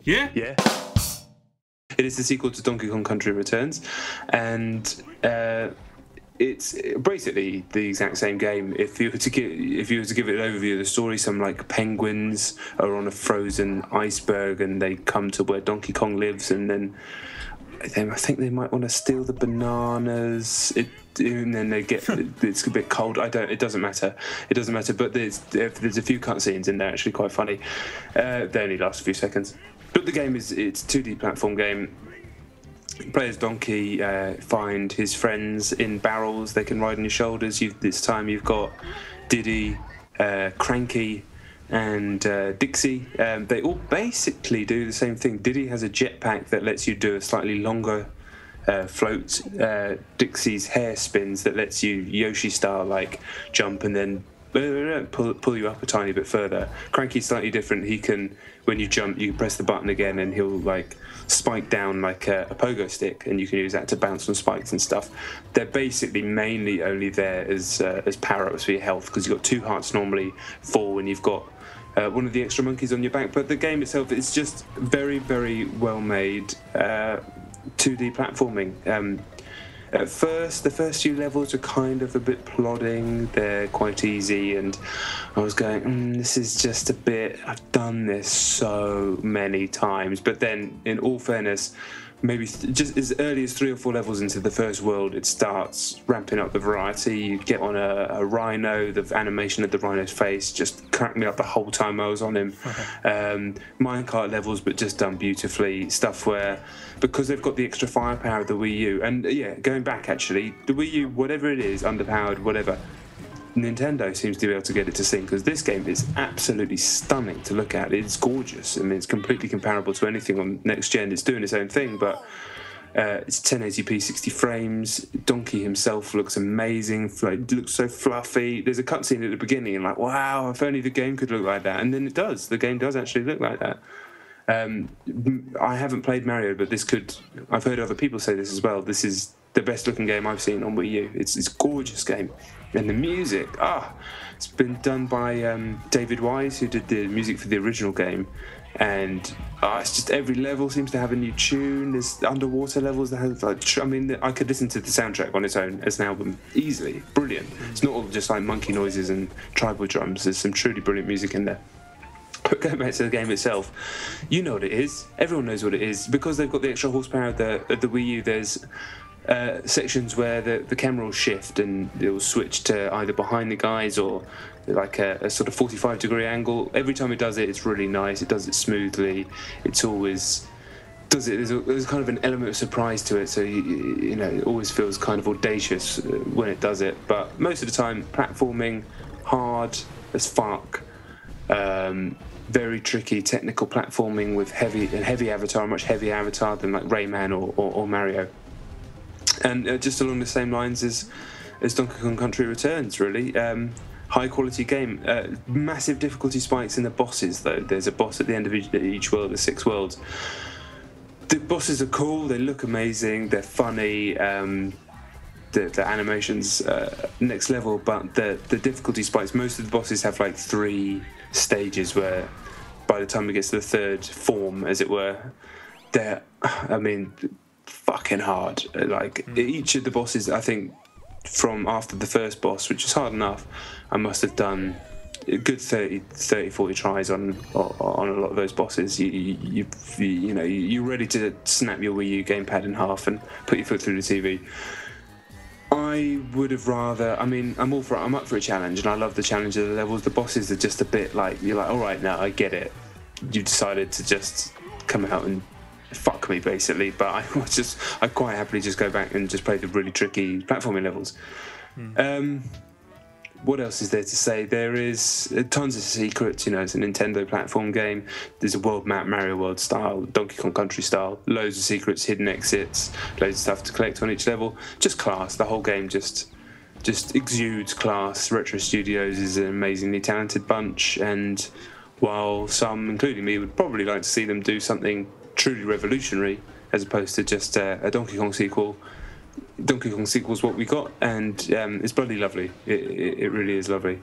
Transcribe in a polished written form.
Yeah? Yeah. It is the sequel to Donkey Kong Country Returns, and it's basically the exact same game. If you were to give it an overview of the story, some like penguins are on a frozen iceberg and they come to where Donkey Kong lives, and then I think they might want to steal the bananas. And then they get it's a bit cold. It doesn't matter. But there's a few cutscenes in there actually quite funny. They only last a few seconds. But the game it's a 2D platform game. Players Donkey find his friends in barrels they can ride on your shoulders. This time you've got Diddy, Cranky, and Dixie. They all basically do the same thing. Diddy has a jetpack that lets you do a slightly longer float. Dixie's hair spins that lets you Yoshi style like jump and then pull you up a tiny bit further. Cranky's slightly different. He can, when you jump, you can press the button again and he'll like spike down like a pogo stick, and you can use that to bounce on spikes and stuff. They're basically mainly only there as power-ups for your health, because you've got 2 hearts normally, 4 when you've got one of the extra monkeys on your back. But the game itself is just very, very well made 2D platforming. At first, the first few levels are kind of a bit plodding. They're quite easy, and I was going, this is just a bit... I've done this so many times. But then, in all fairness, maybe just as early as 3 or 4 levels into the first world, it starts ramping up the variety. You get on a rhino. The animation of the rhino's face just cracked me up the whole time I was on him. Minecart levels, but just done beautifully. Stuff where, because they've got the extra firepower of the Wii U, and yeah, going back actually, the Wii U, whatever it is, underpowered, whatever, Nintendo seems to be able to get it to sing, because this game is absolutely stunning to look at. It's gorgeous. I mean, it's completely comparable to anything on next gen. It's doing its own thing, but it's 1080p 60 frames. Donkey himself looks amazing. Looks so fluffy. There's a cutscene at the beginning and like, wow, if only the game could look like that. And then it does. The game does actually look like that. I haven't played Mario, but I've heard other people say this as well. This is the best looking game I've seen on Wii U. It's a gorgeous game. And the music, it's been done by David Wise, who did the music for the original game. And it's just every level seems to have a new tune. There's underwater levels that have I could listen to the soundtrack on its own as an album easily. Brilliant. It's not all just like monkey noises and tribal drums. There's some truly brilliant music in there. But going back to the game itself, you know what it is. Everyone knows what it is. Because they've got the extra horsepower of the Wii U, there's sections where the camera will shift and it will switch to either behind the guys or like a sort of 45-degree angle. Every time it does it, it's really nice. It does it smoothly. It's always does it. There's kind of an element of surprise to it, so you know it always feels kind of audacious when it does it. But most of the time, platforming, hard as fuck. Very tricky technical platforming with heavy avatar, much heavier avatar than like Rayman or Mario. And just along the same lines as Donkey Kong Country Returns, really. High quality game. Massive difficulty spikes in the bosses, though. There's a boss at the end of each world, there's 6 worlds. The bosses are cool, they look amazing, they're funny, the animation's next level, but the difficulty spikes, most of the bosses have like 3 stages where by the time it gets to the 3rd form, as it were, they're, fucking hard. Like each of the bosses, I think from after the first boss, which is hard enough, I must have done a good 40 tries on a lot of those bosses. You're ready to snap your Wii U gamepad in half and put your foot through the TV. I would have rather. I'm up for a challenge, and I love the challenge of the levels. The bosses are just a bit like, you're like, all right, now I get it. You decided to just come out and fuck me, basically. But I quite happily just go back and just play the really tricky platforming levels. What else is there to say? There is tons of secrets. It's a Nintendo platform game. There's a world map, Mario World style, Donkey Kong Country style, loads of secrets, hidden exits, loads of stuff to collect on each level. Just class. The whole game just exudes class. Retro Studios is an amazingly talented bunch, and while some, including me, would probably like to see them do something truly revolutionary as opposed to just a Donkey Kong sequel, Donkey Kong sequel's what we got, and it's bloody lovely. It really is lovely.